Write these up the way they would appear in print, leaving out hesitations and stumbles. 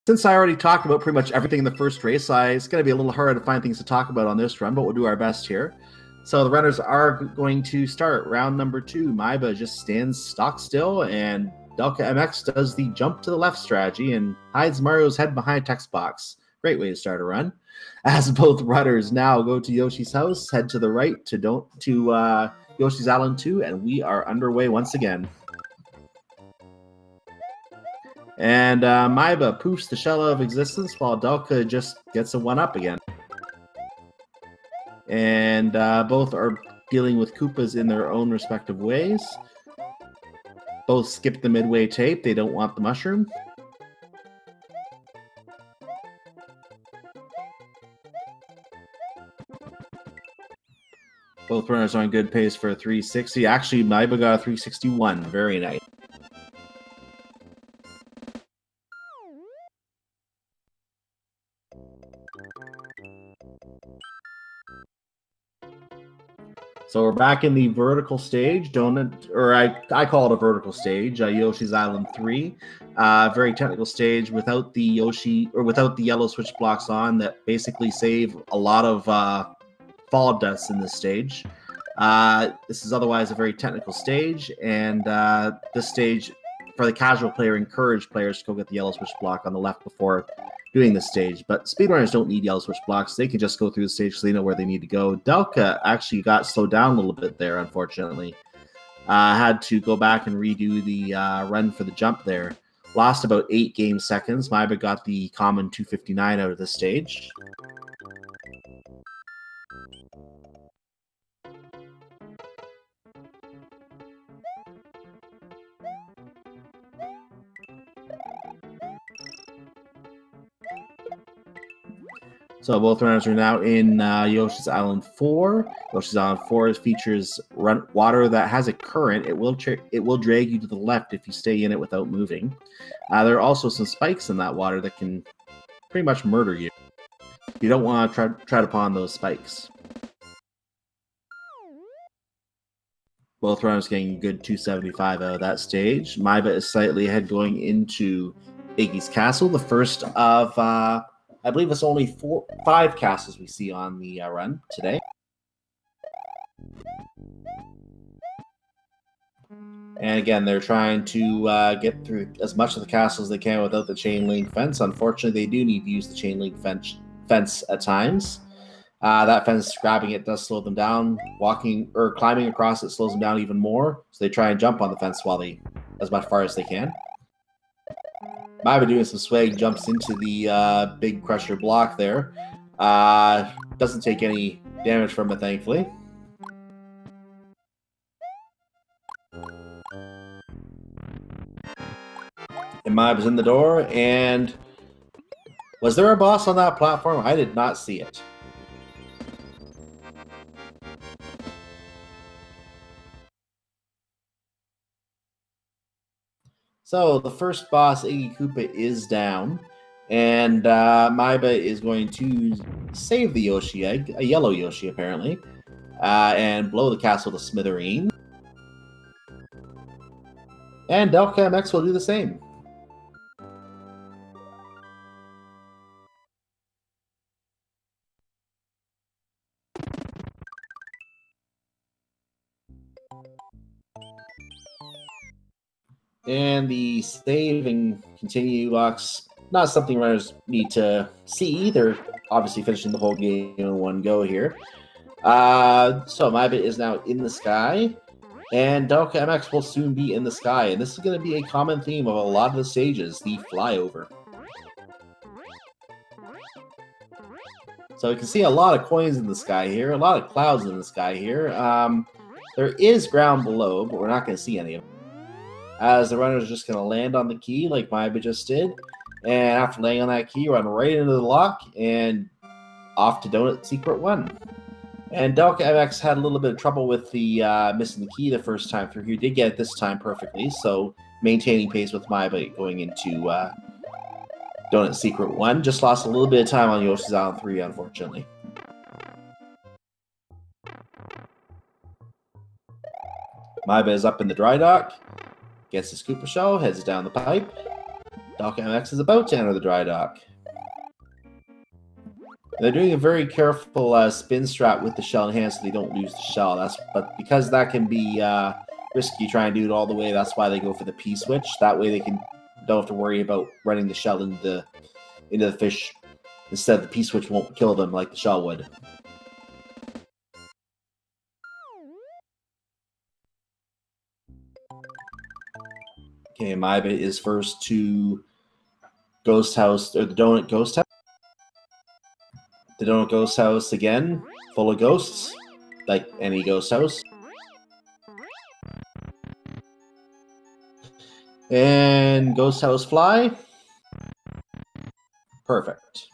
Since I already talked about pretty much everything in the first race, it's going to be a little hard to find things to talk about on this run, but we'll do our best here. So the runners are going to start round number 2. Maiba just stands stock still, and delcaMX does the jump to the left strategy and hides Mario's head behind a text box. Great way to start a run. As both runners now go to Yoshi's house, head to the right to Yoshi's Island 2, and we are underway once again. And maiba poofs the shell out of existence while Delca just gets a 1-up again. And both are dealing with Koopas in their own respective ways. Both skip the midway tape. They don't want the mushroom. Both runners are on good pace for a 360. Actually, maiba got a 361. Very nice. So we're back in the vertical stage, I call it a vertical stage, Yoshi's Island 3. Very technical stage without the yellow switch blocks on that basically save a lot of fall deaths in this stage. This is otherwise a very technical stage, and this stage, for the casual player, encourage players to go get the yellow switch block on the left before doing this stage. But speedrunners don't need yellow switch blocks. They can just go through the stage so they know where they need to go. Delca actually got slowed down a little bit there, unfortunately. Had to go back and redo the run for the jump there. Lost about 8 game seconds. maiba got the common 259 out of the stage. So both runners are now in Yoshi's Island 4. Yoshi's Island 4 features water that has a current. It will drag you to the left if you stay in it without moving. There are also some spikes in that water that can pretty much murder you. You don't want to tread upon those spikes. Both runners getting a good 275 out of that stage. maiba is slightly ahead going into Iggy's Castle, the first of... I believe it's only 5 castles we see on the run today. And again, they're trying to get through as much of the castle as they can without the chain link fence. Unfortunately, they do need to use the chain link fence at times. That fence, grabbing it does slow them down. Walking or climbing across it slows them down even more. So they try and jump on the fence as far as they can. maiba doing some swag, jumps into the big crusher block there. Doesn't take any damage from it, thankfully. And maiba's in the door, and was there a boss on that platform? I did not see it. So the first boss, Iggy Koopa, is down, and maiba is going to save the Yoshi egg, a yellow Yoshi apparently, and blow the castle to smithereens. And delcaMX will do the same. And the save and continue box, not something runners need to see. They're obviously finishing the whole game in one go here. So maiba is now in the sky, and delcaMX will soon be in the sky. And this is going to be a common theme of a lot of the stages, the flyover. So you can see a lot of coins in the sky here, a lot of clouds in the sky here. There is ground below, but we're not going to see any of them. As the runner is just going to land on the key like maiba just did. And after laying on that key, run right into the lock and off to Donut Secret 1. And delcaMX had a little bit of trouble with the missing the key the first time through. He did get it this time perfectly, so maintaining pace with maiba going into Donut Secret 1. Just lost a little bit of time on Yoshi's Island 3, unfortunately. maiba is up in the dry dock. Gets his Koopa shell, heads down the pipe. delcaMX is about to enter the dry dock. They're doing a very careful spin strat with the shell in hand so they don't lose the shell. But because that can be risky trying to do it all the way, that's why they go for the P-switch. That way they don't have to worry about running the shell into the fish. Instead, the P-switch won't kill them like the shell would. Okay, maiba is first to Ghost House, or the Donut Ghost House. The Donut Ghost House again, full of ghosts, like any ghost house. And Ghost House Fly. Perfect.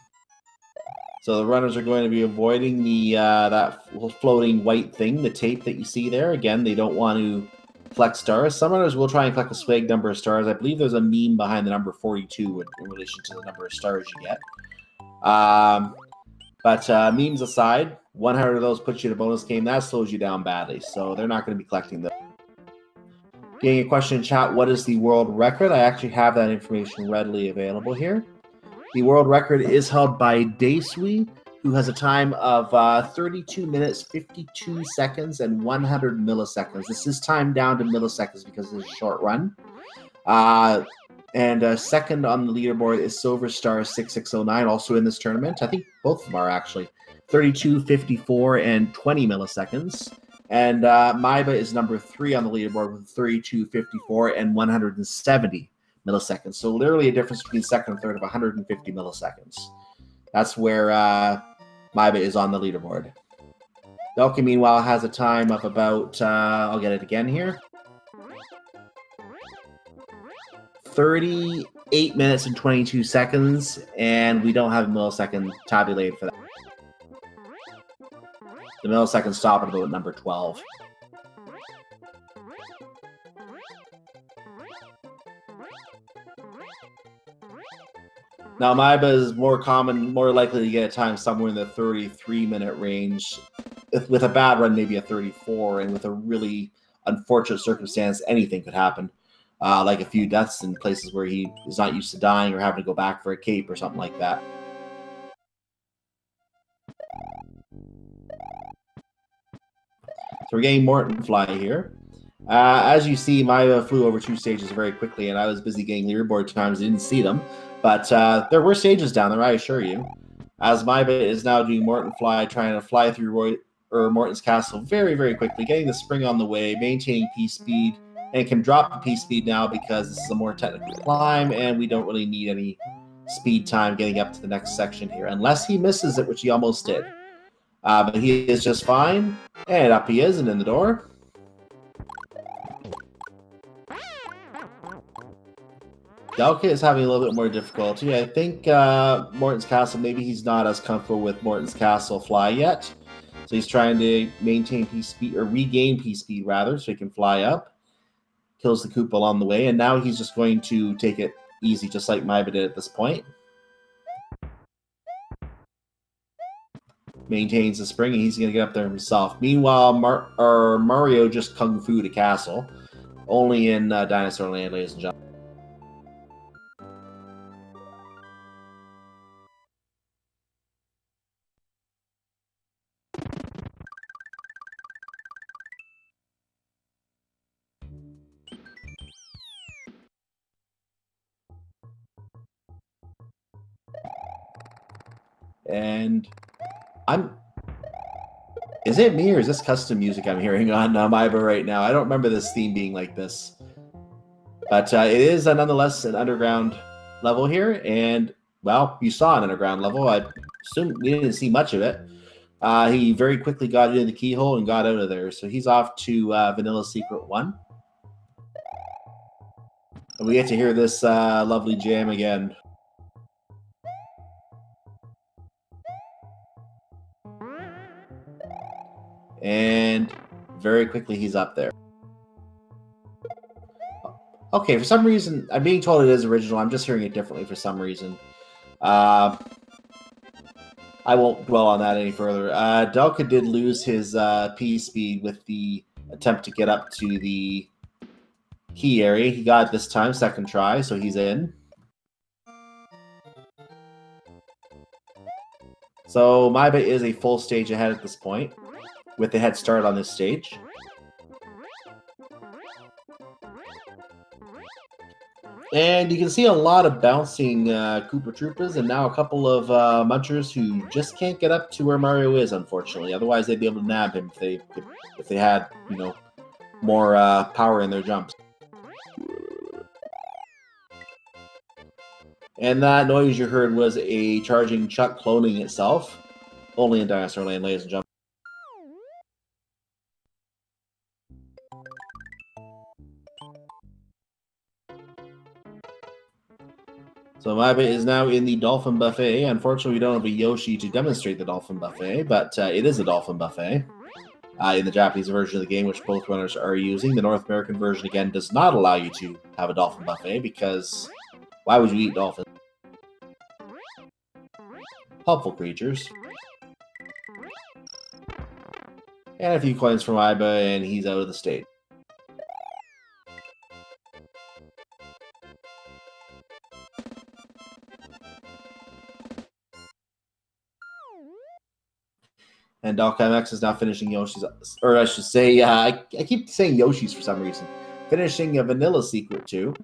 So the runners are going to be avoiding the that floating white thing, the tape that you see there. Again, they don't want to collect stars. Some runners will try and collect a swag number of stars. I believe there's a meme behind the number 42 in relation to the number of stars you get. But memes aside, 100 of those puts you in a bonus game. That slows you down badly, so they're not going to be collecting them. Getting a question in chat, what is the world record? I actually have that information readily available here. The world record is held by Daesui, who has a time of 32 minutes, 52 seconds, and 100 milliseconds. This is timed down to milliseconds because it's a short run. And second on the leaderboard is Silver Star 6609, also in this tournament. I think both of them are actually 32, 54, and 20 milliseconds. And maiba is number 3 on the leaderboard with 32, 54, and 170 milliseconds. So literally a difference between second and third of 150 milliseconds. That's where maiba is on the leaderboard. Delca, meanwhile, has a time of about, I'll get it again here, 38 minutes and 22 seconds, and we don't have a millisecond tabulated for that. The milliseconds stop at about number 12. Now, maiba is more likely to get a time somewhere in the 33-minute range. With a bad run, maybe a 34, and with a really unfortunate circumstance, anything could happen. Like a few deaths in places where he is not used to dying or having to go back for a cape or something like that. So we're getting Morton Fly here. As you see, maiba flew over 2 stages very quickly, and I was busy getting leaderboard times. I didn't see them. But there were stages down there, I assure you. As maiba is now doing Morton Fly, trying to fly through Morton's castle very, very quickly, getting the spring on the way, maintaining P-speed, and can drop the P-speed now because this is a more technical climb, and we don't really need any speed time getting up to the next section here, unless he misses it, which he almost did. But he is just fine, and up he is and in the door. Delca is having a little bit more difficulty. I think Morton's Castle, maybe he's not as comfortable with Morton's Castle Fly yet. So he's trying to maintain P-speed, or regain P-speed rather, so he can fly up. Kills the Koopa along the way, and now he's just going to take it easy, just like maiba did at this point. Maintains the spring, and he's going to get up there himself. Meanwhile, Mario just kung fu to castle. Only in Dinosaur Land, ladies and gentlemen. And is it me or is this custom music I'm hearing on maiba right now? I don't remember this theme being like this. But it is nonetheless an underground level here. And, well, you saw an underground level. I assume we didn't see much of it. He very quickly got into the keyhole and got out of there. So he's off to Vanilla Secret 1. And we get to hear this lovely jam again. And very quickly he's up there. Okay, for some reason, I'm being told it is original. I'm just hearing it differently for some reason. I won't dwell on that any further. Delca did lose his P-speed with the attempt to get up to the key area. He got it this time, second try, so he's in. So maiba is a full stage ahead at this point, with a head start on this stage. And you can see a lot of bouncing Koopa Troopas, and now a couple of Munchers who just can't get up to where Mario is, unfortunately. Otherwise, they'd be able to nab him if they had, you know, more power in their jumps. And that noise you heard was a charging Chuck cloning itself, only in Dinosaur Land, ladies and gentlemen. So maiba is now in the Dolphin Buffet. Unfortunately, we don't have a Yoshi to demonstrate the Dolphin Buffet, but it is a Dolphin Buffet in the Japanese version of the game, which both runners are using. The North American version, again, does not allow you to have a Dolphin Buffet, because why would you eat dolphins? Helpful creatures. And a few coins from maiba, and he's out of the stage. And delcaMX is now finishing Yoshi's, or I should say, I keep saying Yoshi's for some reason. Finishing a Vanilla Secret 2,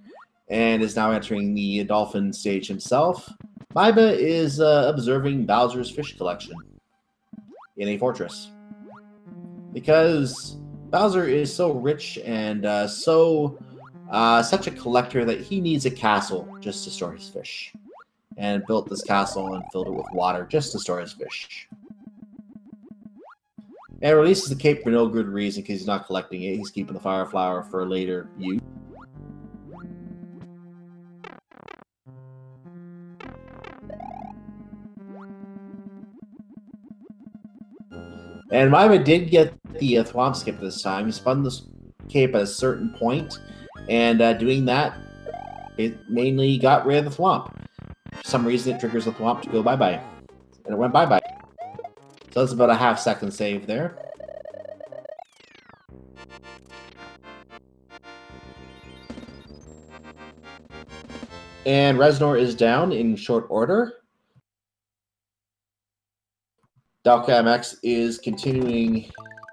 and is now entering the Dolphin stage himself. maiba is observing Bowser's fish collection in a fortress. Because Bowser is so rich and such a collector that he needs a castle just to store his fish. And built this castle and filled it with water just to store his fish. And releases the cape for no good reason, because he's not collecting it. He's keeping the fire flower for later use. And maiba did get the thwomp skip this time. He spun the cape at a certain point, and doing that, it mainly got rid of the thwomp. For some reason, it triggers the thwomp to go bye-bye. And it went bye-bye. So that's about a half-second save there. And Reznor is down in short order. delcaMX is continuing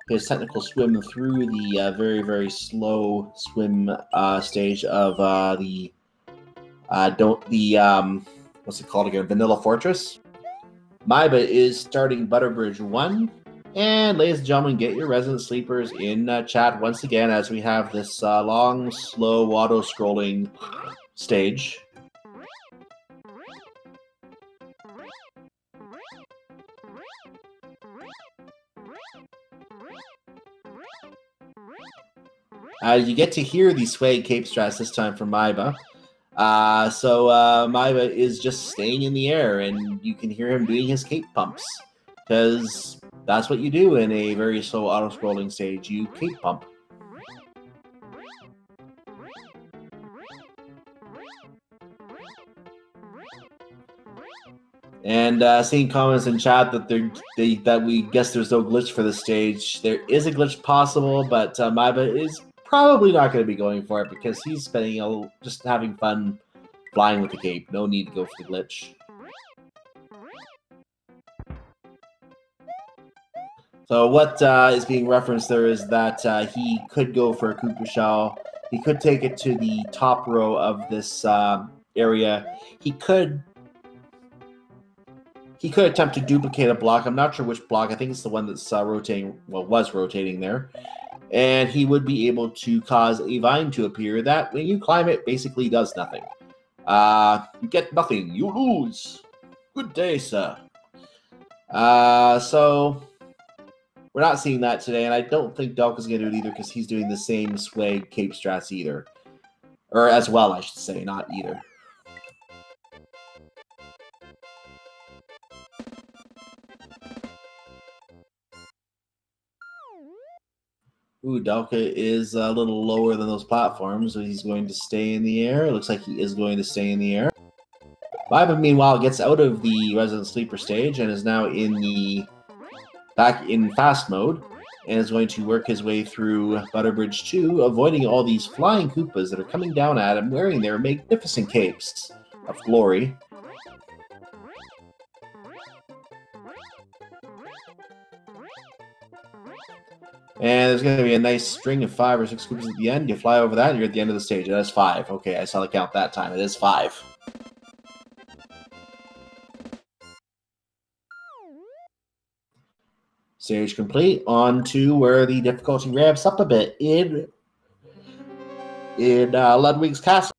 his technical swim through the very, very slow swim stage of what's it called again? Vanilla Fortress. maiba is starting Butterbridge 1. And ladies and gentlemen, get your resident sleepers in chat once again, as we have this long, slow, auto-scrolling stage. You get to hear the swag cape strats this time from maiba. So maiba is just staying in the air, and you can hear him doing his cape pumps, because that's what you do in a very slow auto-scrolling stage. You cape pump. And seeing comments in chat that that we guess there's no glitch for this stage. There is a glitch possible, but maiba is probably not going to be going for it, because he's spending just having fun flying with the cape. No need to go for the glitch. So what is being referenced there is that he could go for a Koopa Shell. He could take it to the top row of this area. He could attempt to duplicate a block. I'm not sure which block. I think it's the one that's rotating, well, was rotating there. And he would be able to cause a vine to appear that, when you climb it, basically does nothing. You get nothing. You lose. Good day, sir. So we're not seeing that today, and I don't think Delca's going to do it either, because he's doing the same swag cape strats either. Or as well, I should say, not either. Ooh, Delca is a little lower than those platforms, so he's going to stay in the air. It looks like he is going to stay in the air. maiba, meanwhile, gets out of the Resident Sleeper stage and is now back in fast mode, and is going to work his way through Butterbridge 2, avoiding all these flying Koopas that are coming down at him, wearing their magnificent capes of glory. And there's going to be a nice string of 5 or 6 scoops at the end. You fly over that, and you're at the end of the stage. That is 5. Okay, I saw the count that time. It is 5. Stage complete. On to where the difficulty ramps up a bit in Ludwig's Castle.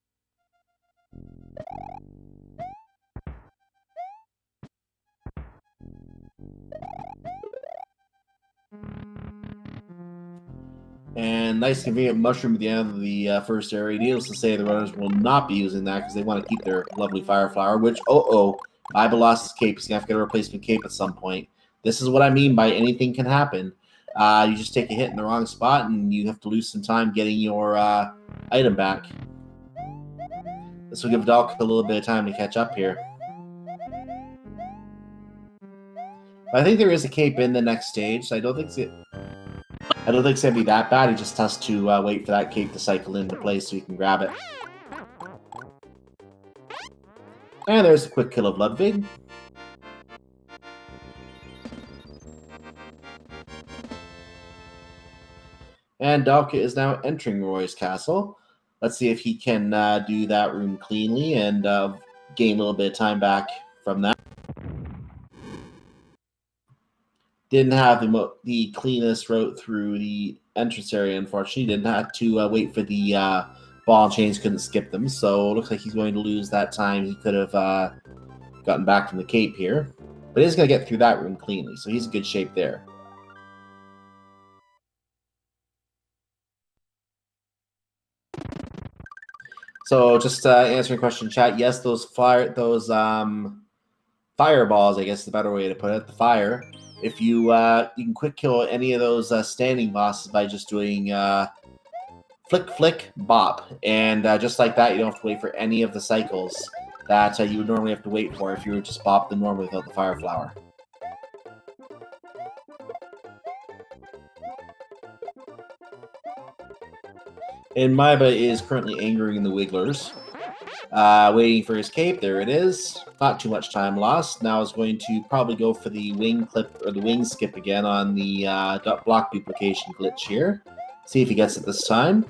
And nice convenient mushroom at the end of the first area. Needless to say, the runners will not be using that because they want to keep their lovely fire flower, which, maiba lost his cape. He's going to have to get a replacement cape at some point. This is what I mean by anything can happen. You just take a hit in the wrong spot, and you have to lose some time getting your item back. This will give Dalk a little bit of time to catch up here. But I think there is a cape in the next stage, so I don't think it's going to be that bad. He just has to wait for that cape to cycle into place so he can grab it. And there's a quick kill of Ludwig. And Dalka is now entering Roy's castle. Let's see if he can do that room cleanly and gain a little bit of time back from that. Didn't have the cleanest route through the entrance area, unfortunately. Didn't have to wait for the ball and chains, couldn't skip them. So it looks like he's going to lose that time he could have gotten back from the cape here. But he's going to get through that room cleanly, so he's in good shape there. So just answering a question in chat, yes, those fireballs, I guess is the better way to put it, the fire. If you you can quick kill any of those standing bosses by just doing flick, flick, bop. And just like that, you don't have to wait for any of the cycles that you would normally have to wait for if you were just bop them normally without the fire flower. And maiba is currently angering the Wigglers. Waiting for his cape. There it is. Not too much time lost. Now is going to probably go for the wing clip or the wing skip again on the block duplication glitch here. See if he gets it this time.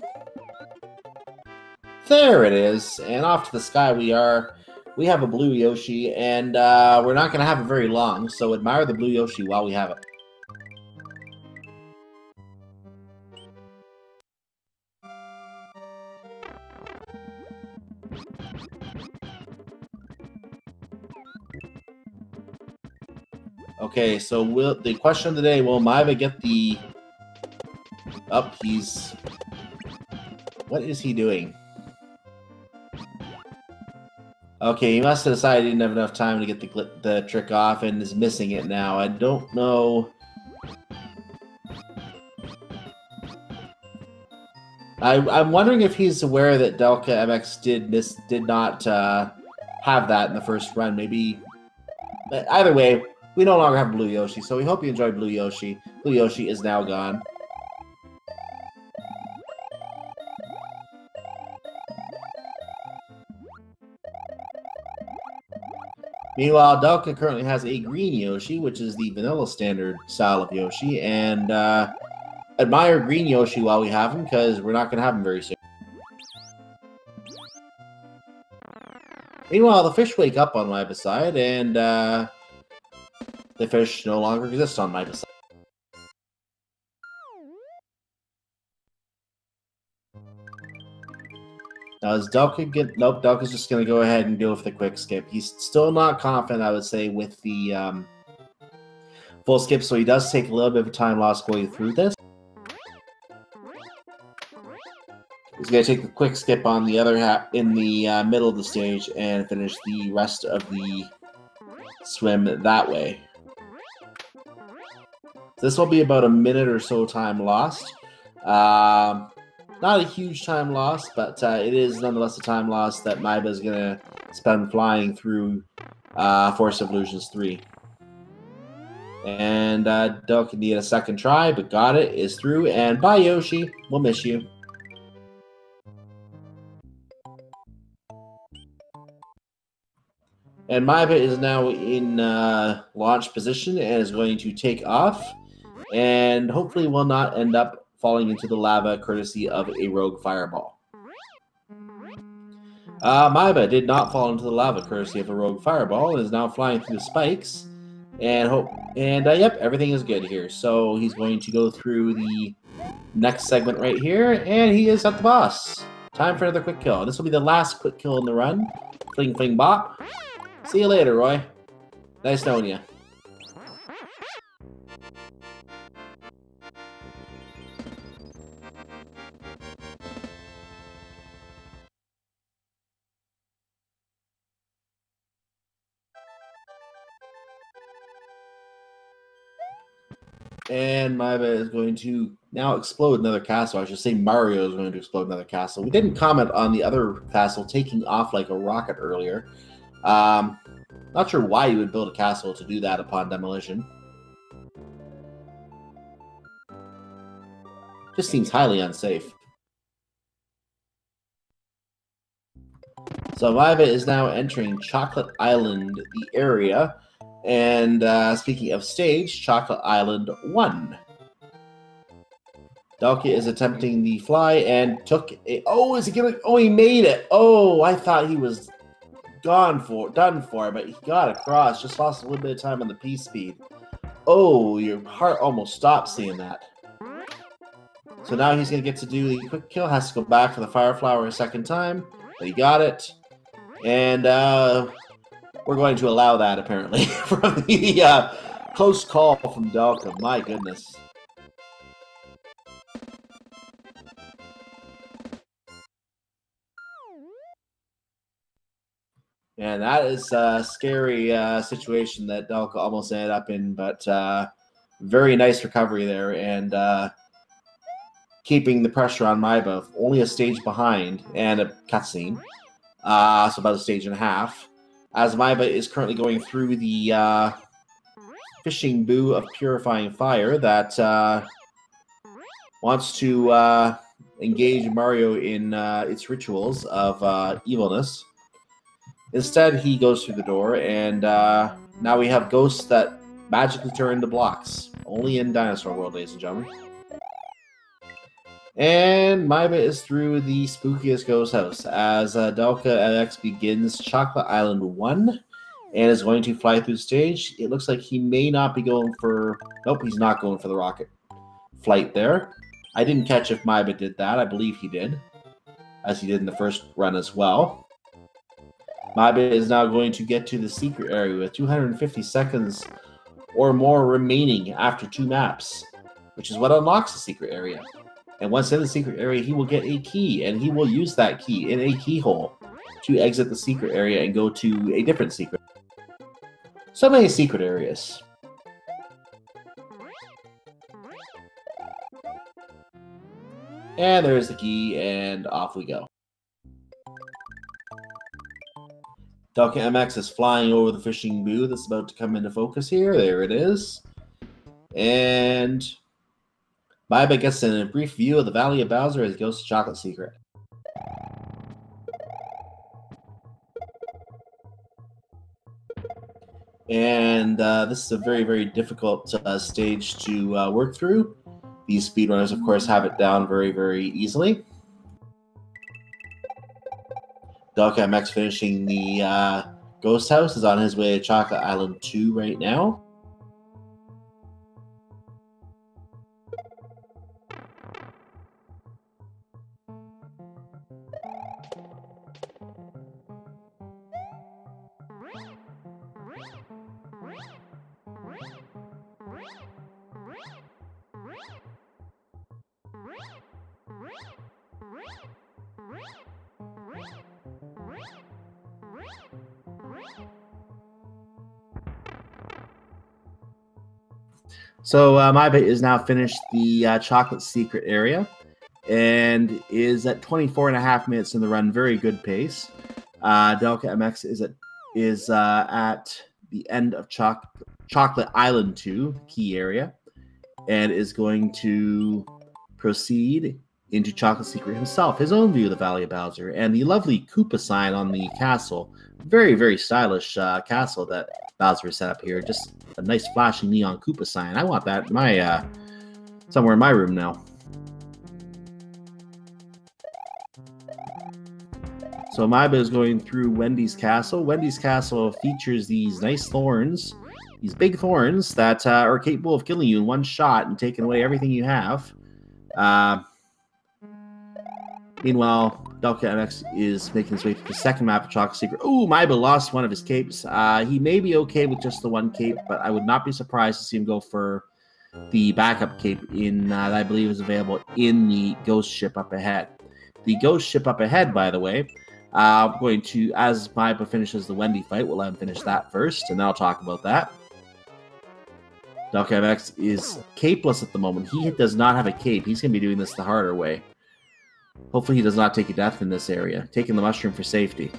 There it is. And off to the sky we are. We have a blue Yoshi, and we're not going to have it very long. So admire the blue Yoshi while we have it. Okay, so the question of the day, will maiba get the... he's... What is he doing? Okay, he must have decided he didn't have enough time to get the trick off and is missing it now. I don't know... I'm wondering if he's aware that delcaMX did not have that in the first run. Maybe... Either way... We no longer have Blue Yoshi, so we hope you enjoyed Blue Yoshi. Blue Yoshi is now gone. Meanwhile, Delca currently has a green Yoshi, which is the vanilla standard style of Yoshi, and admire green Yoshi while we have him, because we're not going to have him very soon. Meanwhile, the fish wake up on maiba's side, and the fish no longer exists on maiba's side. Now, is Delca get... Nope, Delca's just going to go ahead and go with the quick skip. He's still not confident, I would say, with the full skip, so he does take a little bit of time loss going through this. He's going to take the quick skip on the other half in the middle of the stage and finish the rest of the swim that way. This will be about a minute or so time lost. Not a huge time loss, but it is nonetheless a time loss that maiba is going to spend flying through Force of Illusions 3. And Delca need a second try, but got it, is through, and bye Yoshi, we'll miss you. And maiba is now in launch position and is going to take off, and hopefully will not end up falling into the lava courtesy of a rogue fireball. maiba did not fall into the lava courtesy of a rogue fireball and is now flying through the spikes. And yep, everything is good here. So he's going to go through the next segment right here, and he is at the boss. Time for another quick kill. This will be the last quick kill in the run. Fling, fling, bop. See you later, Roy. Nice knowing you. And maiba is going to now explode another castle. I should say Mario is going to explode another castle. We didn't comment on the other castle taking off like a rocket earlier. Not sure why you would build a castle to do that upon demolition. Just seems highly unsafe. So maiba is now entering Chocolate Island, the area. And speaking of stage, Chocolate Island 1. Delca is attempting the fly and took it. Oh, is he gonna? Oh, he made it. Oh, I thought he was done for, but he got across. Just lost a little bit of time on the P speed. Oh, your heart almost stopped seeing that. So now he's gonna get to do the quick kill. Has to go back for the fire flower a second time, but he got it. And we're going to allow that, apparently, from the close call from Delca. My goodness. And that is a scary situation that Delca almost ended up in, but very nice recovery there, and keeping the pressure on maiba. Only a stage behind, and a cutscene. So about a stage and a half. As maiba is currently going through the fishing boo of purifying fire that wants to engage Mario in its rituals of evilness. Instead, he goes through the door, and now we have ghosts that magically turn into blocks. Only in Dinosaur World, ladies and gentlemen. And maiba is through the spookiest ghost house as delcaMX begins Chocolate Island 1 and is going to fly through the stage. It looks like he may not be going for... Nope, he's not going for the rocket flight there. I didn't catch if maiba did that. I believe he did, as he did in the first run as well. maiba is now going to get to the secret area with 250 seconds or more remaining after 2 maps, which is what unlocks the secret area. And once in the secret area, he will get a key, and he will use that key in a keyhole to exit the secret area and go to a different secret. So many secret areas. And there's the key, and off we go. delcaMX is flying over the fishing booth that's about to come into focus here. There it is. And maiba gets a brief view of the Valley of Bowser as he goes to Chocolate Secret. And this is a very, very difficult stage to work through. These speedrunners, of course, have it down very, very easily. delcaMX finishing the Ghost House is on his way to Chocolate Island 2 right now. So maiba is now finished the Chocolate Secret area and is at 24.5 minutes in the run. Very good pace. delcaMX is at the end of Chocolate Island 2, key area, and is going to proceed into Chocolate Secret himself, his own view of the Valley of Bowser, and the lovely Koopa sign on the castle. Very, very stylish castle that Bowser has set up here. Just a nice flashing neon Koopa sign. I want that in my somewhere in my room now. So maiba is going through Wendy's castle. Wendy's castle features these nice thorns, these big thorns that are capable of killing you in one shot and taking away everything you have. Meanwhile, delcaMX is making his way to the second map of Chocolate Secret. Ooh, maiba lost one of his capes. He may be okay with just the one cape, but I would not be surprised to see him go for the backup cape that I believe is available in the ghost ship up ahead. The ghost ship up ahead, by the way, I'm going to, as maiba finishes the Wendy fight, we'll let him finish that first, and then I'll talk about that. delcaMX is capeless at the moment. He does not have a cape. He's going to be doing this the harder way. Hopefully he does not take a death in this area. Taking the mushroom for safety.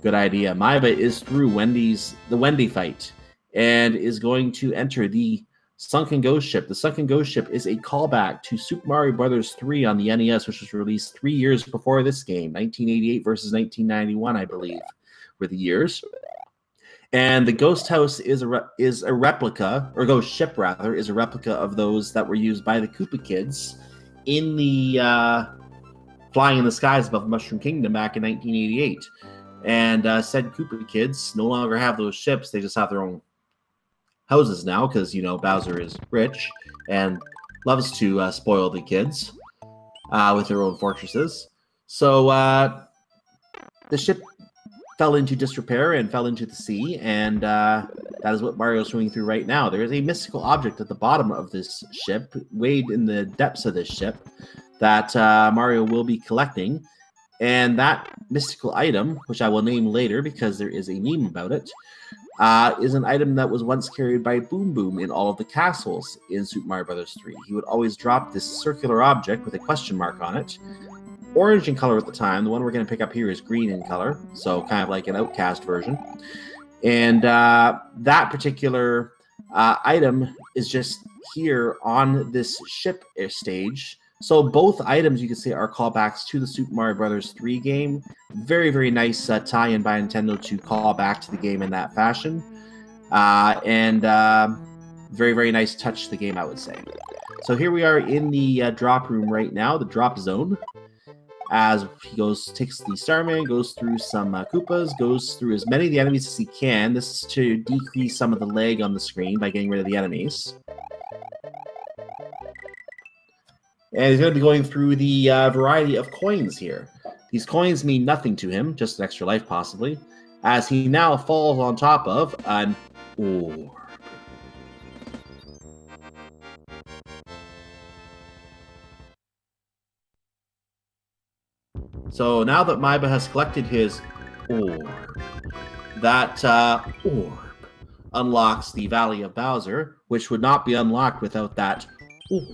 Good idea. maiba is through the Wendy fight and is going to enter the Sunken Ghost Ship. The Sunken Ghost Ship is a callback to Super Mario Bros. 3 on the NES, which was released 3 years before this game. 1988 versus 1991, I believe, were the years. And the Ghost House is a replica, or Ghost Ship, rather, is a replica of those that were used by the Koopa Kids in the Flying in the Skies above Mushroom Kingdom back in 1988. And said Koopa Kids no longer have those ships. They just have their own houses now because, you know, Bowser is rich and loves to spoil the kids with their own fortresses. So the ship fell into disrepair and fell into the sea, and that is what Mario's swimming through right now. There is a mystical object at the bottom of this ship, weighed in the depths of this ship, that Mario will be collecting. And that mystical item, which I will name later because there is a meme about it, is an item that was once carried by Boom Boom in all of the castles in Super Mario Bros. 3. He would always drop this circular object with a question mark on it. Orange in color at the time. The one we're going to pick up here is green in color, so kind of like an Outcast version. And that particular item is just here on this ship stage. So both items, you can see, are callbacks to the Super Mario Bros. 3 game. Very, very nice tie-in by Nintendo to call back to the game in that fashion. Very, very nice touch to the game, I would say. So here we are in the drop room right now, the drop zone. As he takes the Starman, goes through some Koopas, goes through as many of the enemies as he can. This is to decrease some of the lag on the screen by getting rid of the enemies. And he's going to be going through the variety of coins here. These coins mean nothing to him, just an extra life possibly, as he now falls on top of an orb. So now that maiba has collected his orb, that orb unlocks the Valley of Bowser, which would not be unlocked without that orb.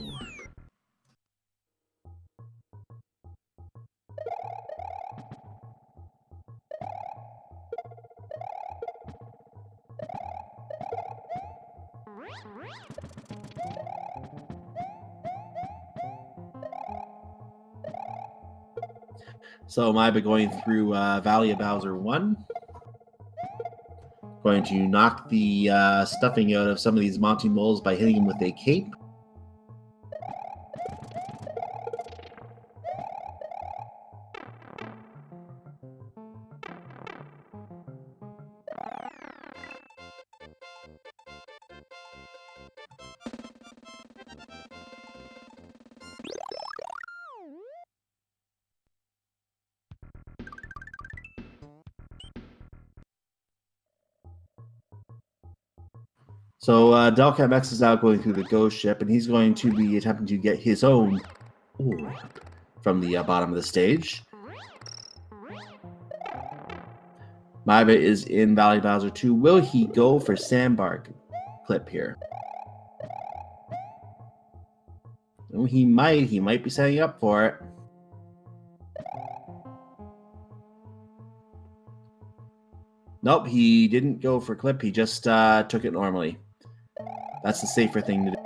So maiba going through Valley of Bowser 1. Going to knock the stuffing out of some of these Monty Moles by hitting him with a cape. So delcaMX is now going through the ghost ship, and he's going to be attempting to get his own orb from the bottom of the stage. maiba is in Valley Bowser 2. Will he go for Sandbar clip here? Oh, he might. He might be setting up for it. Nope, he didn't go for clip. He just took it normally. That's the safer thing to do.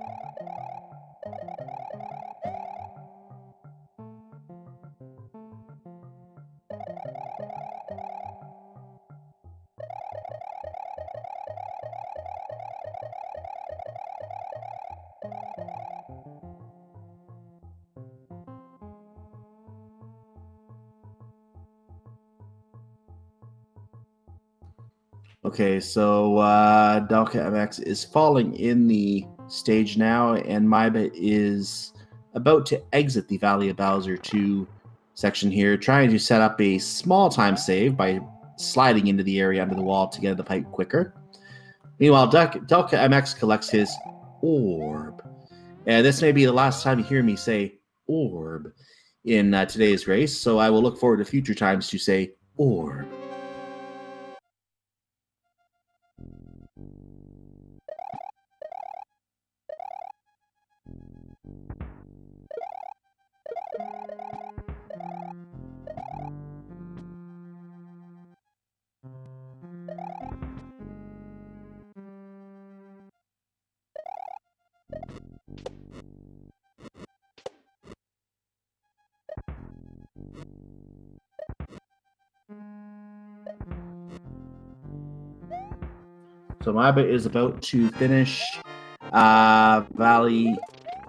Okay, so delcaMX is falling in the stage now, and maiba is about to exit the Valley of Bowser 2 section here, trying to set up a small time save by sliding into the area under the wall to get to the pipe quicker. Meanwhile, delcaMX collects his orb. And this may be the last time you hear me say orb in today's race, so I will look forward to future times to say orb. So maiba is about to finish Valley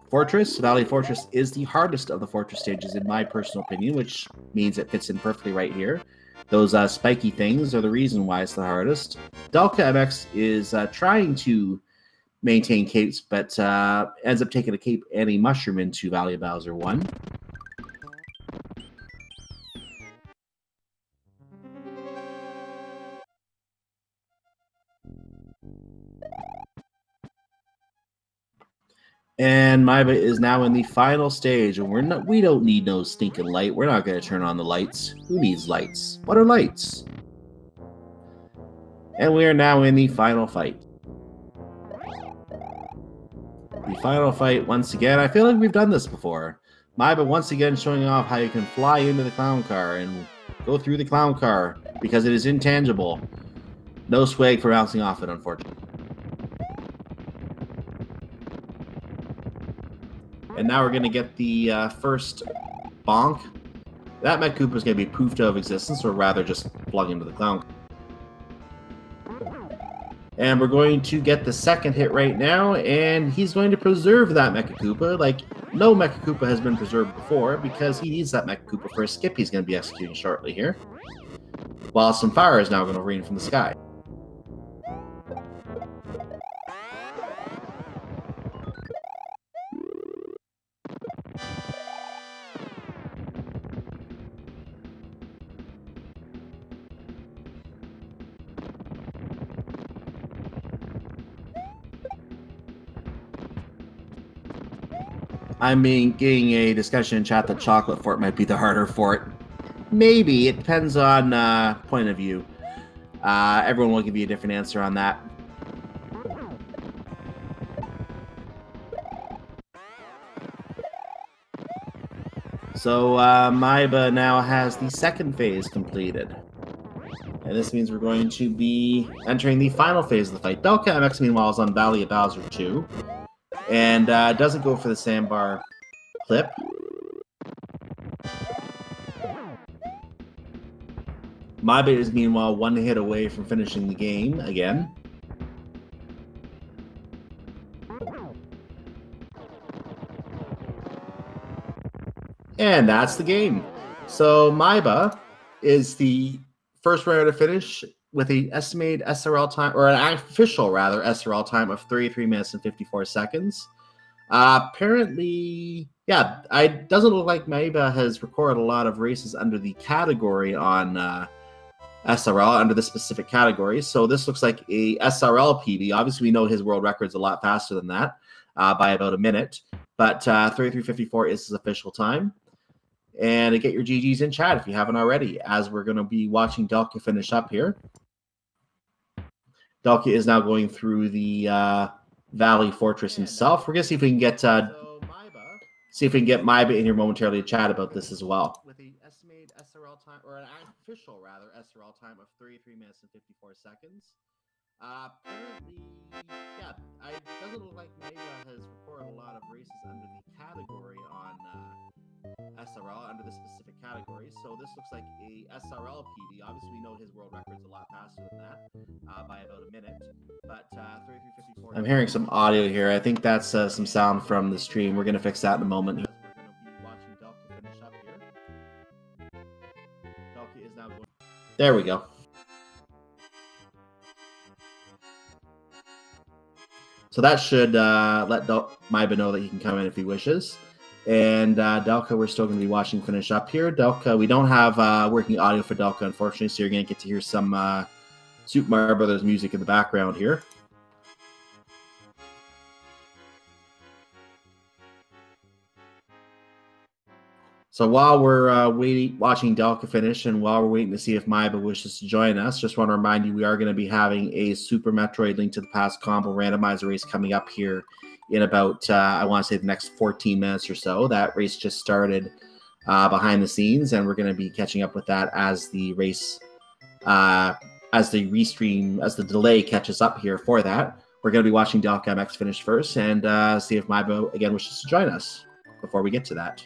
Fortress. Valley Fortress is the hardest of the fortress stages in my personal opinion, which means it fits in perfectly right here. Those spiky things are the reason why it's the hardest. delcaMX is trying to maintain capes, but ends up taking a cape and a mushroom into Valley of Bowser 1. And maiba is now in the final stage, and we don't need no stinking light. We're not going to turn on the lights. Who needs lights? What are lights? And we are now in the final fight. The final fight, once again, I feel like we've done this before. maiba once again showing off how you can fly into the clown car and go through the clown car because it is intangible. No swag for bouncing off it, unfortunately. And now we're going to get the first bonk. That Mech Koopa is going to be poofed out of existence, or rather just plug into the clown. And we're going to get the second hit right now, and he's going to preserve that Mecha Koopa like no Mecha Koopa has been preserved before, because he needs that Mecha Koopa for a skip he's going to be executing shortly here. While some fire is now going to rain from the sky. I'm getting a discussion in chat that Chocolate Fort might be the harder fort. Maybe. It depends on point of view. Everyone will give you a different answer on that. So maiba now has the second phase completed. And this means we're going to be entering the final phase of the fight. delcaMX, meanwhile, is on Valley of Bowser 2. And doesn't go for the sandbar clip. maiba is, meanwhile, one hit away from finishing the game again. And that's the game. So maiba is the first runner to finish with an estimated SRL time, or an official, rather, SRL time of 33 minutes and 54 seconds. Apparently, yeah, it doesn't look like maiba has recorded a lot of races under the category on SRL, under the specific category. So this looks like a SRL PB. Obviously, we know his world record's a lot faster than that, by about a minute. But 33:54 is his official time. And get your GGs in chat if you haven't already, as we're going to be watching Delca finish up here. Delca is now going through the Valley Fortress himself. We're going to see if we can get maiba in here momentarily to chat about this as well. With an estimated SRL time, or an official, rather, SRL time of 33 minutes and 54 seconds. Apparently, yeah, it doesn't look like maiba has recorded a lot of races under the category on SRL, under the specific category. So this looks like a SRL PB. Obviously, we know his world record's a lot faster than that, by about a minute. But 33:54. I'm hearing some audio here. I think that's some sound from the stream. We're going to fix that in a moment. We're going to be watching Delca finish up here. Delca is now going. There we go. So that should let Maiba know that he can come in if he wishes. And Delca, we're still going to be watching finish up here. Delca, we don't have working audio for Delca, unfortunately, so you're going to get to hear some Super Mario Brothers music in the background here. So while we're watching Delca finish, and while we're waiting to see if Maiba wishes to join us, just want to remind you we are going to be having a Super Metroid Link to the Past combo randomizer race coming up here in about, I want to say, the next 14 minutes or so. That race just started behind the scenes, and we're going to be catching up with that as the race, as the delay catches up here for that. We're going to be watching delcaMX finish first and see if Maiba again wishes to join us before we get to that.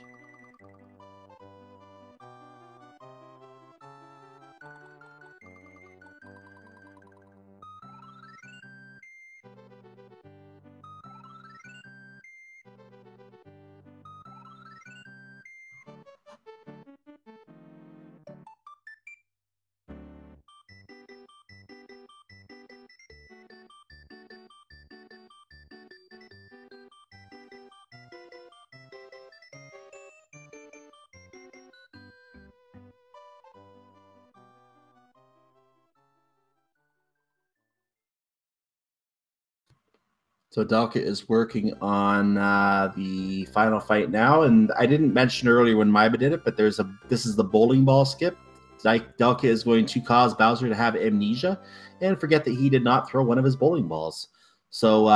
So Delca is working on the final fight now, and I didn't mention earlier when Maiba did it, but this is the bowling ball skip. Delca is going to cause Bowser to have amnesia and forget that he did not throw one of his bowling balls. So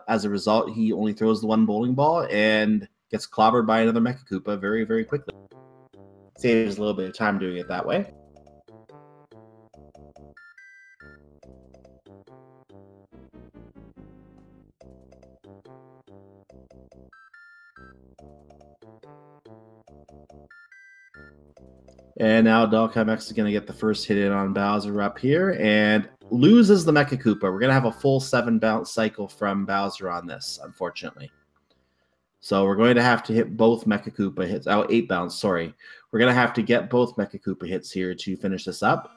as a result, he only throws the one bowling ball and gets clobbered by another Mecha Koopa very, very quickly. Saves a little bit of time doing it that way. And now delcaMX is going to get the first hit in on Bowser up here and loses the Mecha Koopa. We're going to have a full 7 bounce cycle from Bowser on this, unfortunately. So we're going to have to hit both Mecha Koopa hits. Oh, 8 bounce, sorry. We're going to have to get both Mecha Koopa hits here to finish this up.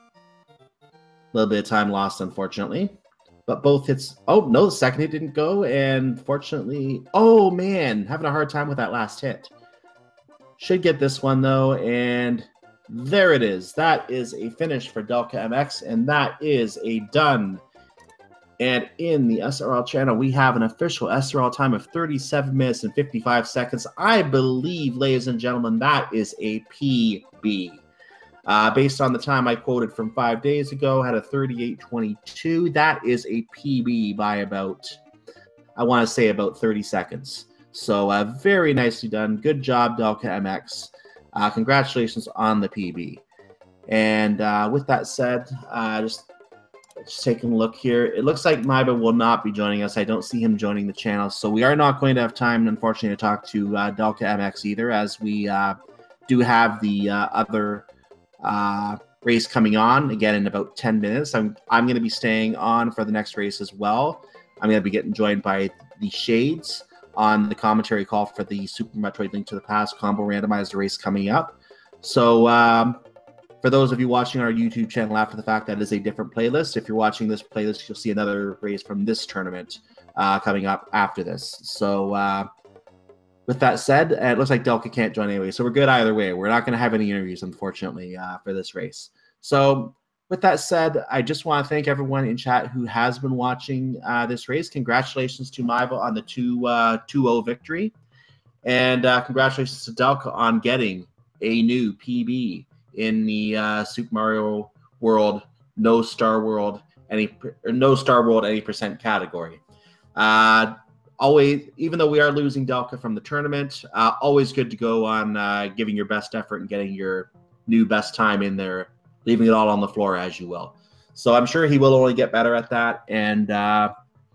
A little bit of time lost, unfortunately. But both hits... Oh, no, the second hit didn't go. And fortunately... Oh, man, having a hard time with that last hit. Should get this one, though, and... There it is. That is a finish for delcaMX, and that is a done. And in the SRL channel, we have an official SRL time of 37 minutes and 55 seconds. I believe, ladies and gentlemen, that is a PB. Based on the time I quoted from 5 days ago, had a 38:22. That is a PB by about, I want to say, about 30 seconds. So very nicely done. Good job, delcaMX. Congratulations on the PB. And with that said, just taking a look here. It looks like Maiba will not be joining us. I don't see him joining the channel. So we are not going to have time, unfortunately, to talk to delcaMX either, as we do have the other race coming on, again, in about 10 minutes. I'm going to be staying on for the next race as well. I'm going to be getting joined by the Shades on the commentary call for the Super Metroid Link to the Past combo randomized race coming up. So for those of you watching our YouTube channel after the fact, that is a different playlist. If you're watching this playlist, you'll see another race from this tournament coming up after this. So with that said, it looks like Delca can't join anyway, so we're good either way. We're not going to have any interviews, unfortunately, for this race. So with that said, I just want to thank everyone in chat who has been watching this race. Congratulations to Maiba on the 2-0 victory. And congratulations to Delca on getting a new PB in the Super Mario World No Star World any percent category. Always, even though we are losing Delca from the tournament, always good to go on giving your best effort and getting your new best time in there, leaving it all on the floor, as you will. So I'm sure he will only get better at that, and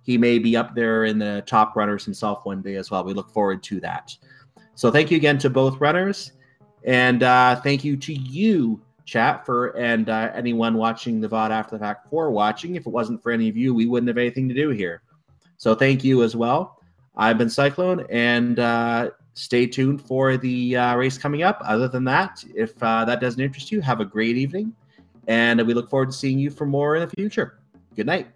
he may be up there in the top runners himself one day as well. We look forward to that. So thank you again to both runners, and thank you to you, chat, and anyone watching the VOD after the fact for watching. If it wasn't for any of you, we wouldn't have anything to do here. So thank you as well. I've been Cyclone, and stay tuned for the race coming up. Other than that, if that doesn't interest you, have a great evening, and we look forward to seeing you for more in the future. Good night.